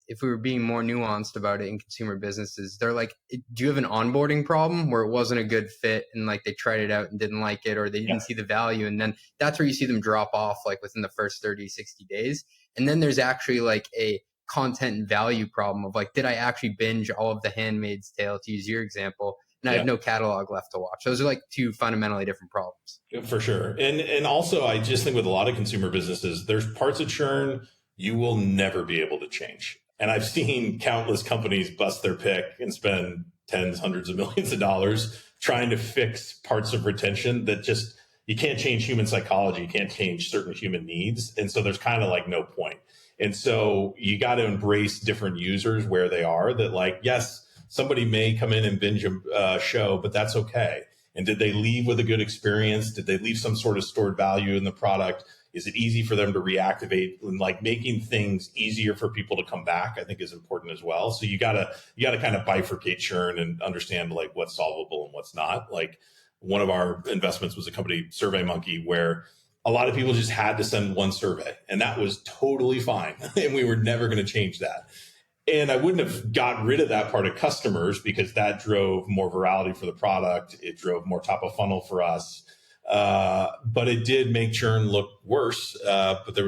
if we were being more nuanced about it in consumer businesses, they're like, do you have an onboarding problem where it wasn't a good fit and like they tried it out and didn't like it, or they didn't see the value? And then that's where you see them drop off like within the first 30, 60 days. And then there's actually like a content and value problem of like, did I actually binge all of The Handmaid's Tale, to use your example, and I have no catalog left to watch? Those are like two fundamentally different problems. For sure. And also, I just think with a lot of consumer businesses, there's parts of churn you will never be able to change. And I've seen countless companies bust their pick and spend tens, hundreds of millions of dollars trying to fix parts of retention that just, you can't change human psychology. You can't change certain human needs. And so there's kind of like no point. And so you got to embrace different users where they are, that like, yes, somebody may come in and binge a show, but that's okay. And did they leave with a good experience? Did they leave some sort of stored value in the product? Is it easy for them to reactivate? And like making things easier for people to come back, I think, is important as well. So you gotta kind of bifurcate churn and understand like what's solvable and what's not. Like one of our investments was a company, SurveyMonkey, where a lot of people just had to send one survey, and that was totally fine. And we were never going to change that. And I wouldn't have got rid of that part of customers because that drove more virality for the product. It drove more top of funnel for us. But it did make churn look worse. But there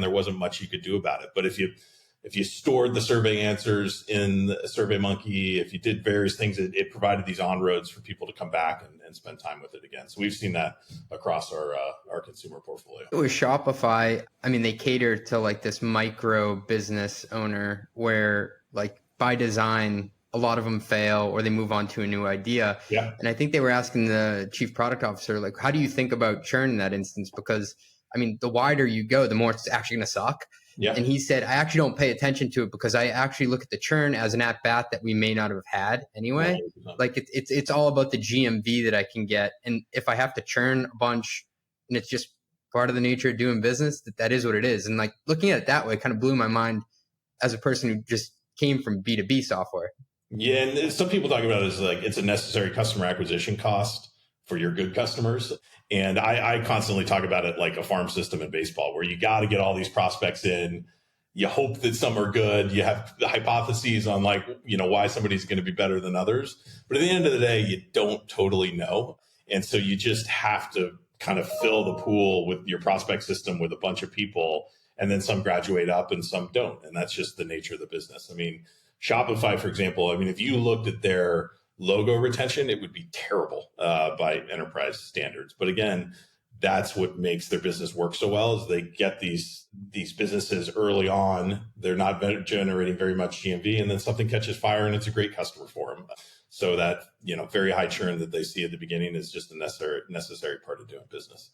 wasn't much you could do about it. But if you stored the survey answers in SurveyMonkey, if you did various things, it provided these on-roads for people to come back and spend time with it again. So we've seen that across our consumer portfolio. With Shopify, I mean, they cater to like this micro business owner where like by design, a lot of them fail or they move on to a new idea. Yeah. And I think they were asking the chief product officer, like, how do you think about churn in that instance? Because I mean, the wider you go, the more it's actually going to suck. Yeah. And he said, I actually don't pay attention to it because I actually look at the churn as an at bat that we may not have had anyway. 100%. Like it's all about the GMV that I can get. And if I have to churn a bunch and it's just part of the nature of doing business, that is what it is. And like looking at it that way kind of blew my mind as a person who just came from B2B software. Yeah. And some people talk about it as like, it's a necessary customer acquisition cost for your good customers. And I constantly talk about it like a farm system in baseball, where you got to get all these prospects in. You hope that some are good. You have the hypotheses on like, why somebody's going to be better than others. But at the end of the day, you don't totally know. And so you just have to kind of fill the pool with your prospect system with a bunch of people. And then some graduate up and some don't. And that's just the nature of the business. I mean, Shopify, for example, if you looked at their logo retention, it would be terrible by enterprise standards. But again, that's what makes their business work so well, is they get these businesses early on. They're not generating very much GMV, and then something catches fire and it's a great customer for them. So that, very high churn that they see at the beginning is just a necessary part of doing business.